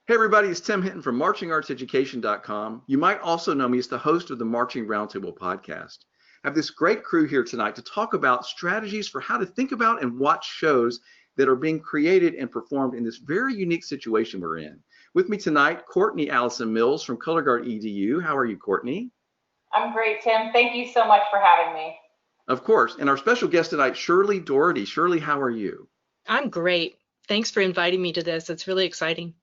Hey everybody, it's Tim Hinton from marchingartseducation.com. You might also know me as the host of the Marching Roundtable podcast. I have this great crew here tonight to talk about strategies for how to think about and watch shows that are being created and performed in this very unique situation we're in. With me tonight, Courtney Allison Mills from Color Guard EDU. How are you, Courtney? I'm great, Tim. Thank you so much for having me. Of course. And our special guest tonight, Shirley Dorritie. Shirley, how are you? I'm great. Thanks for inviting me to this. It's really exciting.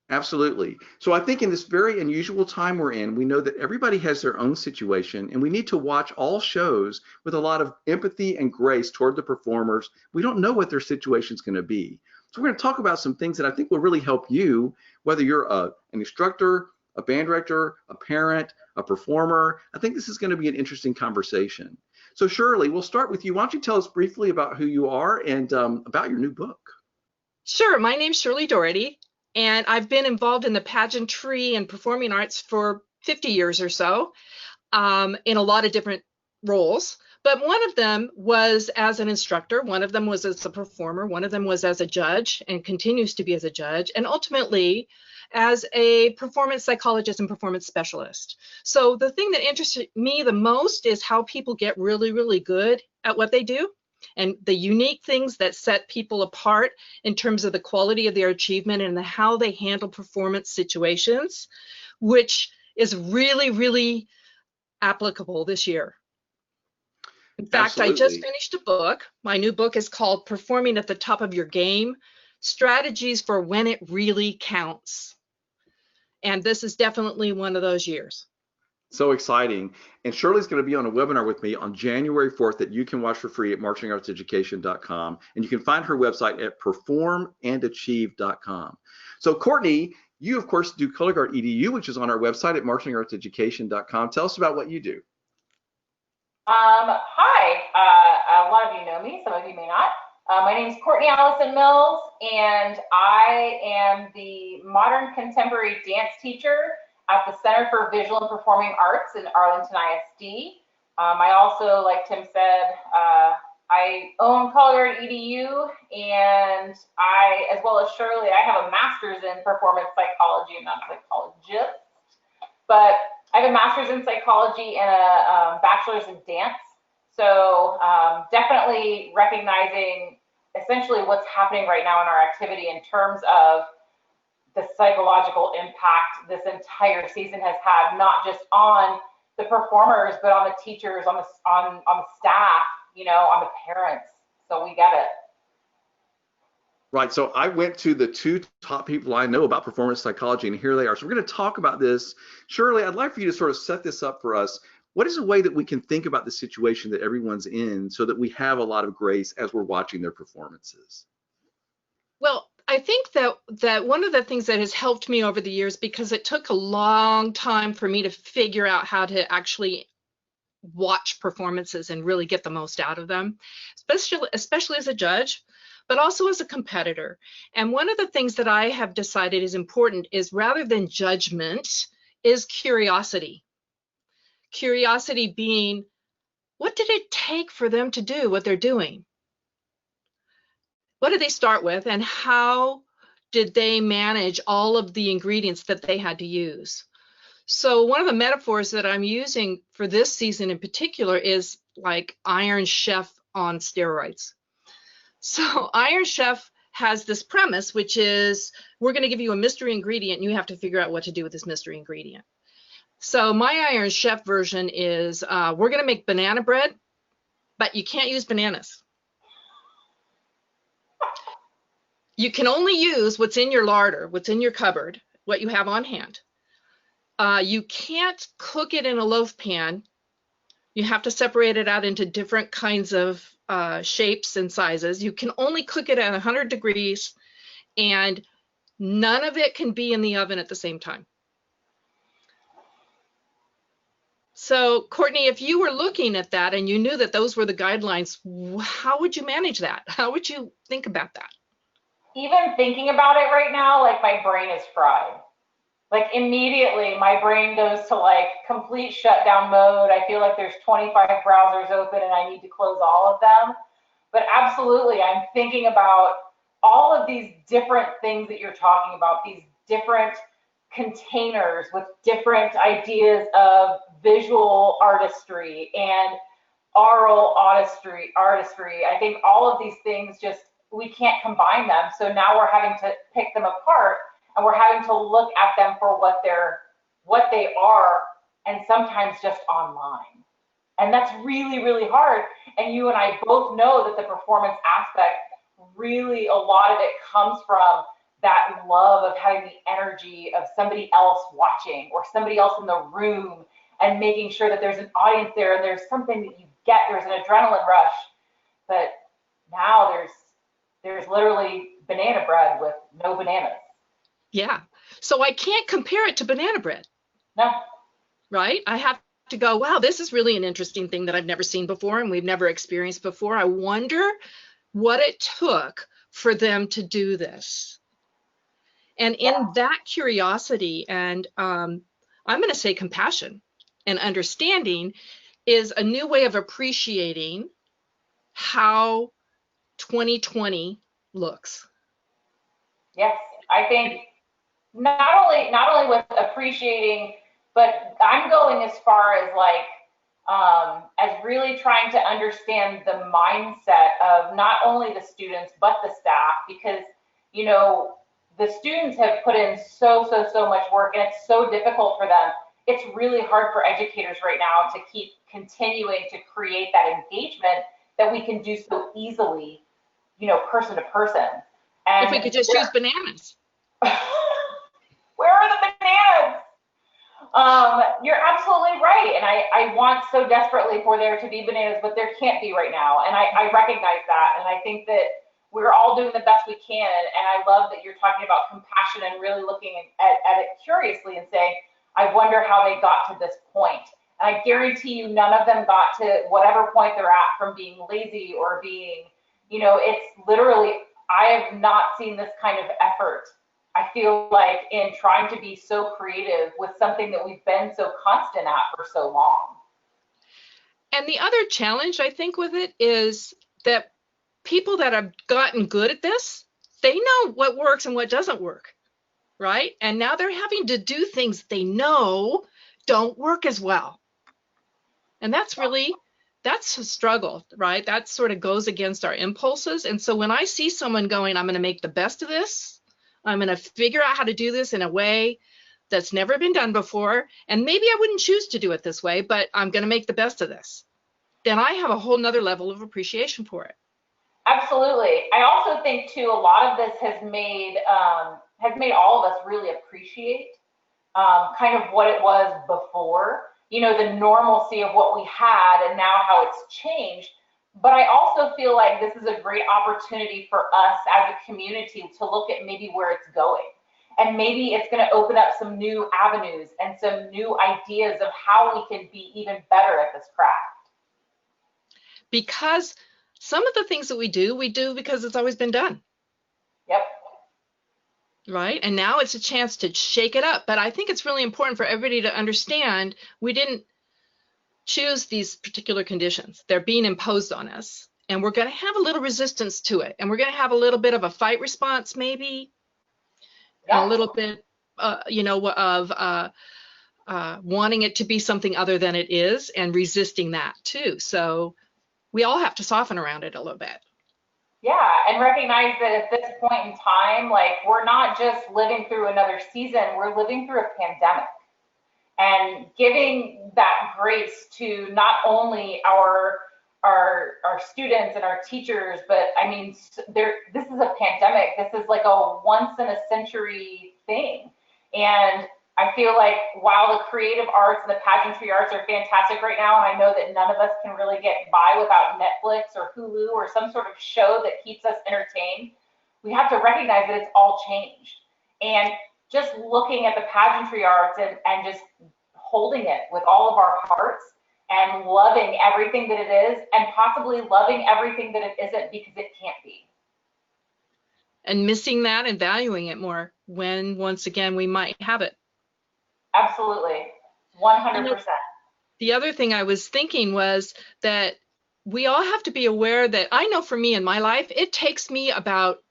Absolutely. So I think in this very unusual time we're in, we know that everybody has their own situation, and we need to watch all shows with a lot of empathy and grace toward the performers. We don't know what their situation is going to be. So we're going to talk about some things that I think will really help you, whether you're an instructor, a band director, a parent, a performer. I think this is going to be an interesting conversation. So Shirley, we'll start with you. Why don't you tell us briefly about who you are and about your new book? Sure. My name's Shirley Dorritie, and I've been involved in the pageantry and performing arts for 50 years or so, in a lot of different roles. But one of them was as an instructor, one of them was as a performer, one of them was as a judge and continues to be as a judge, and ultimately as a performance psychologist and performance specialist. So the thing that interested me the most is how people get really, really good at what they do, and the unique things that set people apart in terms of the quality of their achievement and how they handle performance situations, which is really, really applicable this year. In fact, Absolutely. I just finished a book. My new book is called Performing at the Top of Your Game, Strategies for When It Really Counts. And this is definitely one of those years. So exciting. And Shirley's going to be on a webinar with me on January 4th that you can watch for free at marchingartseducation.com. And you can find her website at performandachieve.com. So Courtney, you of course do Color Guard EDU, which is on our website at marchingartseducation.com. Tell us about what you do. Hi, a lot of you know me, some of you may not. My name is Courtney Allison Mills, and I am the modern contemporary dance teacher at the Center for Visual and Performing Arts in Arlington ISD. I also, like Tim said, I own Color Guard EDU, and I, as well as Shirley, I have a master's in performance psychology. I'm not a psychologist, but I have a master's in psychology and a bachelor's in dance. So definitely recognizing essentially what's happening right now in our activity in terms of the psychological impact this entire season has had, not just on the performers, but on the teachers, on the staff, you know, on the parents. So we get it. Right. So I went to the two top people I know about performance psychology, and here they are. So we're going to talk about this. Shirley, I'd like for you to sort of set this up for us. What is a way that we can think about the situation that everyone's in so that we have a lot of grace as we're watching their performances? Well, I think that one of the things that has helped me over the years, because it took a long time for me to figure out how to actually watch performances and really get the most out of them, especially as a judge, but also as a competitor. And one of the things that I have decided is important is, rather than judgment, is curiosity. Curiosity being, what did it take for them to do what they're doing? What did they start with, and how did they manage all of the ingredients that they had to use? So one of the metaphors that I'm using for this season in particular is like Iron Chef on steroids. So Iron Chef has this premise, which is, we're going to give you a mystery ingredient and you have to figure out what to do with this mystery ingredient. So my Iron Chef version is, we're going to make banana bread, but you can't use bananas. You can only use what's in your larder, what's in your cupboard, what you have on hand. You can't cook it in a loaf pan. You have to separate it out into different kinds of shapes and sizes. You can only cook it at 100 degrees, and none of it can be in the oven at the same time. So, Courtney, if you were looking at that and you knew that those were the guidelines, how would you manage that? How would you think about that? Even thinking about it right now, like, my brain is fried. Like, immediately my brain goes to like complete shutdown mode. I feel like there's 25 browsers open and I need to close all of them. But absolutely, I'm thinking about all of these different things that you're talking about, these different containers with different ideas of visual artistry and oral artistry. I think all of these things just, we can't combine them. So now we're having to pick them apart, and we're having to look at them for what they are, and sometimes just online. And that's really, really hard. And you and I both know that the performance aspect, really a lot of it comes from that love of having the energy of somebody else watching or somebody else in the room, and making sure that there's an audience there and there's something that you get, there's an adrenaline rush. But now there's literally banana bread with no bananas. Yeah. So I can't compare it to banana bread. No. Right? I have to go, wow, this is really an interesting thing that I've never seen before and we've never experienced before. I wonder what it took for them to do this. And in that curiosity and I'm going to say compassion and understanding is a new way of appreciating how 2020 looks. Yes, I think not only with appreciating, but I'm going as far as like as really trying to understand the mindset of not only the students but the staff, because you know the students have put in so much work, and it's so difficult for them. It's really hard for educators right now to keep continuing to create that engagement that we can do so easily, you know, person to person. And if we could just choose bananas. Where are the bananas? You're absolutely right. And I want so desperately for there to be bananas, but there can't be right now. And I recognize that. And I think that we're all doing the best we can. And I love that you're talking about compassion and really looking at it curiously and saying, I wonder how they got to this point. And I guarantee you none of them got to whatever point they're at from being lazy or being, you know, it's literally, I have not seen this kind of effort, I feel like, in trying to be so creative with something that we've been so constant at for so long. And the other challenge, I think, with it is that people that have gotten good at this, they know what works and what doesn't work, right? And now they're having to do things they know don't work as well. And that's a struggle, right? That sort of goes against our impulses. And so when I see someone going, I'm going to make the best of this, I'm going to figure out how to do this in a way that's never been done before, and maybe I wouldn't choose to do it this way, but I'm going to make the best of this, then I have a whole nother level of appreciation for it. Absolutely. I also think too, a lot of this has made all of us really appreciate kind of what it was before, you know, the normalcy of what we had and now how it's changed. But I also feel like this is a great opportunity for us as a community to look at maybe where it's going. And maybe it's going to open up some new avenues and some new ideas of how we can be even better at this craft. Because some of the things that we do because it's always been done. Yep. Right? And now it's a chance to shake it up. But I think it's really important for everybody to understand we didn't choose these particular conditions. They're being imposed on us. And we're going to have a little resistance to it. And we're going to have a little bit of a fight response, maybe. Yeah. A little bit, of wanting it to be something other than it is and resisting that too. So we all have to soften around it a little bit. Yeah, and recognize that at this point in time, like, we're not just living through another season, we're living through a pandemic. And giving that grace to not only our students and our teachers, but I mean, this is a pandemic. This is like a once in a century thing. And I feel like while the creative arts and the pageantry arts are fantastic right now, and I know that none of us can really get by without Netflix or Hulu or some sort of show that keeps us entertained, we have to recognize that it's all changed. And just looking at the pageantry arts and just holding it with all of our hearts and loving everything that it is, and possibly loving everything that it isn't because it can't be. And missing that and valuing it more when, once again, we might have it. Absolutely, 100%. The other thing I was thinking was that we all have to be aware that, I know for me in my life, it takes me about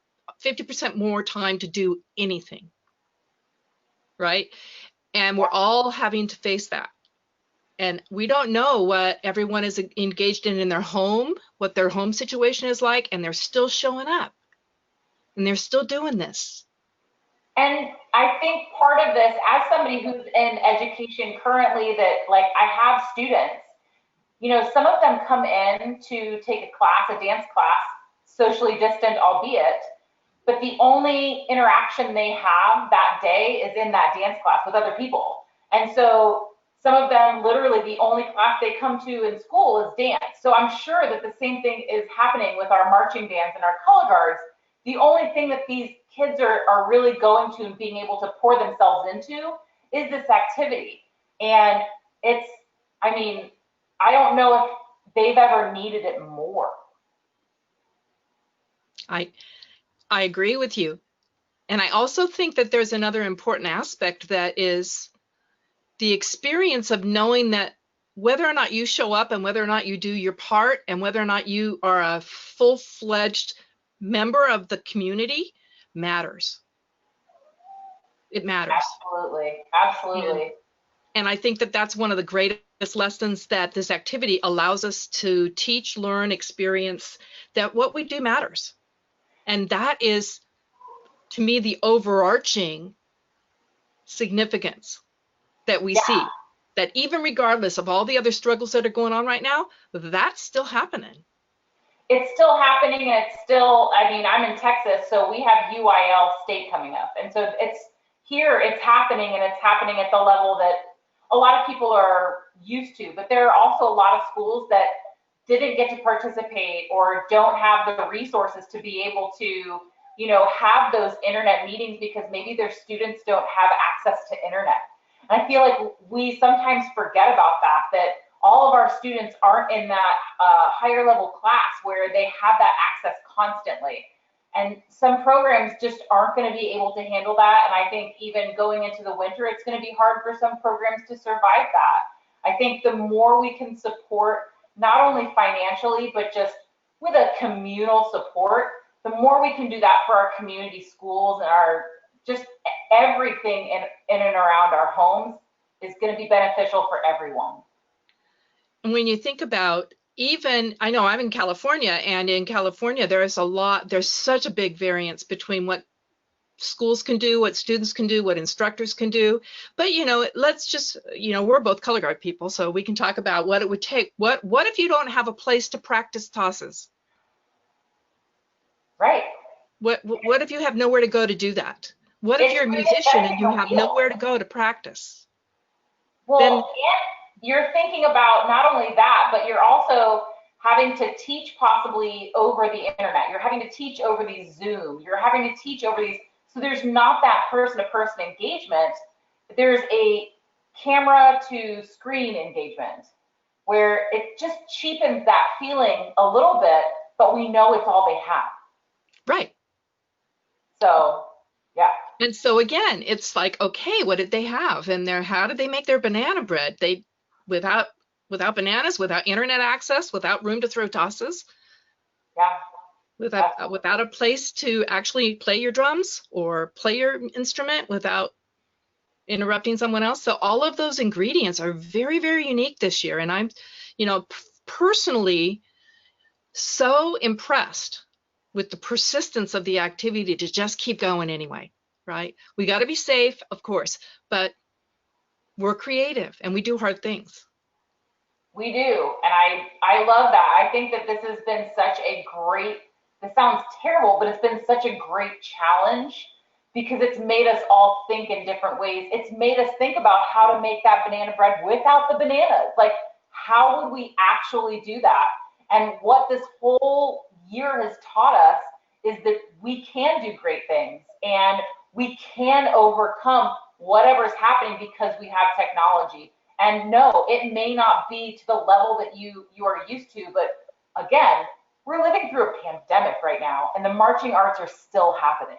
50% more time to do anything. right? And we're all having to face that. And we don't know what everyone is engaged in their home, what their home situation is like, and they're still showing up and they're still doing this. And I think part of this, as somebody who's in education currently, that like I have students, you know, some of them come in to take a class, a dance class, socially distant, albeit, but the only interaction they have that day is in that dance class with other people. And so some of them, literally the only class they come to in school is dance. So I'm sure that the same thing is happening with our marching bands and our color guards. The only thing that these kids are really going to and being able to pour themselves into is this activity. And it's, I mean, I don't know if they've ever needed it more. I agree with you. And I also think that there's another important aspect, that is the experience of knowing that whether or not you show up and whether or not you do your part and whether or not you are a full-fledged member of the community matters. It matters. Absolutely, absolutely. And I think that that's one of the greatest lessons that this activity allows us to teach, learn, experience, that what we do matters. And that is, to me, the overarching significance that we see, that even regardless of all the other struggles that are going on right now, that's still happening. It's still happening, and it's still, I mean, I'm in Texas, so we have UIL state coming up. And so it's here, it's happening, and it's happening at the level that a lot of people are used to. But there are also a lot of schools that didn't get to participate or don't have the resources to be able to, you know, have those internet meetings because maybe their students don't have access to internet. And I feel like we sometimes forget about that all of our students aren't in that higher level class where they have that access constantly. And some programs just aren't going to be able to handle that. And I think even going into the winter, it's going to be hard for some programs to survive that. I think the more we can support, not only financially, but just with a communal support, the more we can do that for our community schools and our just everything in and around our homes is going to be beneficial for everyone. And when you think about, even, I know I'm in California, and in California there's such a big variance between what schools can do, what students can do, what instructors can do. But, you know, let's just, you know, we're both color guard people, so we can talk about what it would take. What if you don't have a place to practice tosses? Right. What if you have nowhere to go to do that? What if you're a musician and you have nowhere to go to practice? Well, then you're thinking about not only that, but you're also having to teach possibly over the internet. You're having to teach over these Zoom. You're having to teach over these. So there's not that person-to-person engagement. There's a camera to screen engagement where it just cheapens that feeling a little bit, but we know it's all they have. Right. So, yeah. And so again, it's like, okay, what did they have? And how did they make their banana bread? Without bananas, without internet access, without room to throw tosses. Yeah. Without a place to actually play your drums or play your instrument without interrupting someone else. So all of those ingredients are very, very unique this year. And I'm, you know, personally so impressed with the persistence of the activity to just keep going anyway, right? We got to be safe, of course, but we're creative and we do hard things. We do, and I love that. I think that this has been such a great, this sounds terrible, but it's been such a great challenge because it's made us all think in different ways. It's made us think about how to make that banana bread without the bananas. Like, how would we actually do that? And what this whole year has taught us is that we can do great things and we can overcome whatever's happening because we have technology. And no, it may not be to the level that you are used to, but again, we're living through a pandemic right now and the marching arts are still happening.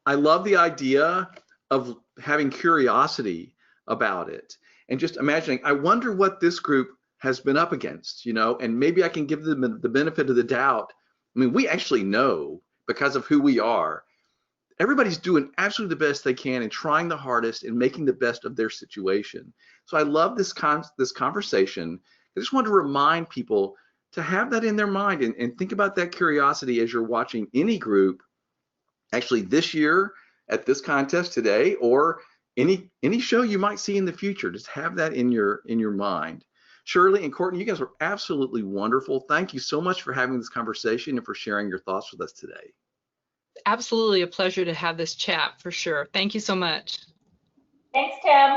I love the idea of having curiosity about it and just imagining, I wonder what this group has been up against, you know, and maybe I can give them the benefit of the doubt. I mean, we actually know because of who we are. everybody's doing absolutely the best they can and trying the hardest and making the best of their situation. So I love this conversation. I just want to remind people to have that in their mind and think about that curiosity as you're watching any group, actually this year at this contest today, or any show you might see in the future. Just have that in your mind. Shirley and Courtney, you guys are absolutely wonderful. Thank you so much for having this conversation and for sharing your thoughts with us today. Absolutely a pleasure to have this chat, for sure. Thank you so much. Thanks, Tim.